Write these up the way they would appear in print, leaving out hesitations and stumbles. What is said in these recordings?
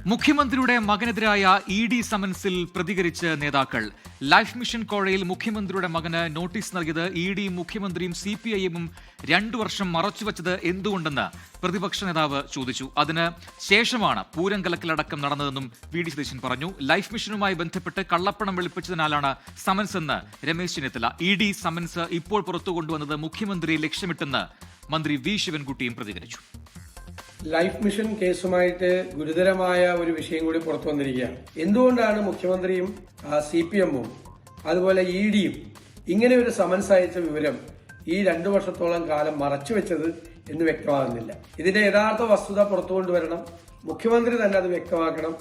മുഖ്യമന്ത്രിയുടെ മകനെതിരായ ഇ.ഡി. സമൻസിൽ പ്രതികരിച്ച് നേതാക്കൾ. ലൈഫ് മിഷൻ കോഴയിൽ മുഖ്യമന്ത്രിയുടെ മകന് നോട്ടീസ് നൽകിയത് ഇ.ഡി. മുഖ്യമന്ത്രിയും CPIM 2 വർഷം മറച്ചുവെച്ചത് എന്തുകൊണ്ടെന്ന് പ്രതിപക്ഷ നേതാവ് ചോദിച്ചു. അതിന് ശേഷമാണ് പൂരം കലക്കലടക്കം നടന്നതെന്നും വി.ഡി. സതീശൻ പറഞ്ഞു. ലൈഫ് മിഷനുമായി ബന്ധപ്പെട്ട് കള്ളപ്പണം വെളുപ്പിച്ചതിനാലാണ് സമൻസ് എന്ന് രമേശ് ചെന്നിത്തല. ഇ.ഡി. സമൻസ് ഇപ്പോൾ പുറത്തു കൊണ്ടുവന്നത് മുഖ്യമന്ത്രിയെ ലക്ഷ്യമിട്ടെന്ന് മന്ത്രി വി. ശിവൻകുട്ടിയും പ്രതികരിച്ചു. ലൈഫ് മിഷൻ കേസുമായിട്ട് ഗുരുതരമായ ഒരു വിഷയം കൂടി പുറത്തു വന്നിരിക്കുകയാണ്. എന്തുകൊണ്ടാണ് മുഖ്യമന്ത്രിയും CPM-ഉം അതുപോലെ ED-യും ഇങ്ങനെ ഒരു സമൻസ് അയച്ച വിവരം ഈ 2 വർഷത്തോളം കാലം മറച്ചുവെച്ചത് എന്ന് വ്യക്തമാകുന്നില്ല. ഇതിന്റെ യഥാർത്ഥ വസ്തുത പുറത്തു കൊണ്ടുവരണം. മുഖ്യമന്ത്രി തന്നെ അത് വ്യക്തമാക്കണം.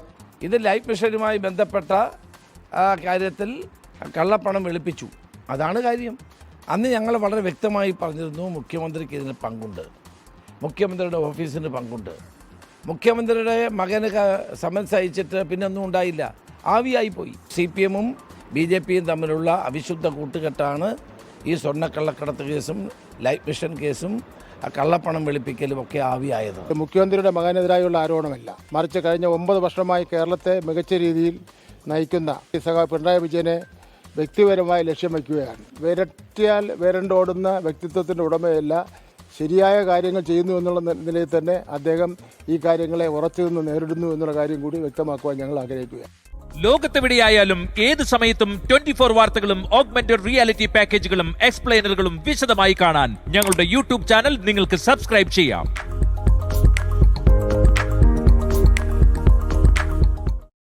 ഇത് ലൈഫ് മിഷനുമായി ബന്ധപ്പെട്ട കാര്യത്തിൽ കള്ളപ്പണം വെളുപ്പിച്ചു, അതാണ് കാര്യം. അന്ന് ഞങ്ങൾ വളരെ വ്യക്തമായി പറഞ്ഞിരുന്നു, മുഖ്യമന്ത്രിക്ക് ഇതിന് പങ്കുണ്ട്, മുഖ്യമന്ത്രിയുടെ ഓഫീസിന് പങ്കുണ്ട്. മുഖ്യമന്ത്രിയുടെ മകന് സമൻസ് അയച്ചിട്ട് പിന്നെ ഒന്നും ഉണ്ടായില്ല, ആവിയായിപ്പോയി. CPM-ഉം BJP-യും തമ്മിലുള്ള അവിശുദ്ധ കൂട്ടുകെട്ടാണ് ഈ സ്വർണ്ണക്കള്ളക്കടത്ത് കേസും ലൈഫ് മിഷൻ കേസും കള്ളപ്പണം വെളുപ്പിക്കലും ഒക്കെ ആവിയായത്. മുഖ്യമന്ത്രിയുടെ മകനെതിരായുള്ള ആരോപണമല്ല, മറിച്ച് കഴിഞ്ഞ 9 വർഷമായി കേരളത്തെ മികച്ച രീതിയിൽ നയിക്കുന്ന പിണറായി വിജയനെ വ്യക്തിപരമായി ലക്ഷ്യം വയ്ക്കുകയാണ്. വിരട്ടിയാൽ വിരണ്ടോടുന്ന വ്യക്തിത്വത്തിൻ്റെ ഉടമയല്ല, ശരിയായ കാര്യങ്ങൾ ചെയ്യുന്നു എന്നുള്ള നിലയിൽ തന്നെ അദ്ദേഹം ഈ കാര്യങ്ങളെ ഉറച്ചു നിന്ന് നേരിടുന്നു എന്നുള്ള കാര്യം കൂടി വ്യക്തമാക്കുവാൻ ഞങ്ങൾ ആഗ്രഹിക്കുകയാണ്. ലോകത്തെവിടെയായാലും ഏത് സമയത്തും 24 വാർത്തകളും ഓഗ്മെന്റഡ് റിയാലിറ്റി പാക്കേജുകളും എക്സ്പ്ലെയിനറുകളും വിശദമായി കാണാൻ ഞങ്ങളുടെ YouTube ചാനൽ നിങ്ങൾക്ക് സബ്സ്ക്രൈബ് ചെയ്യാം.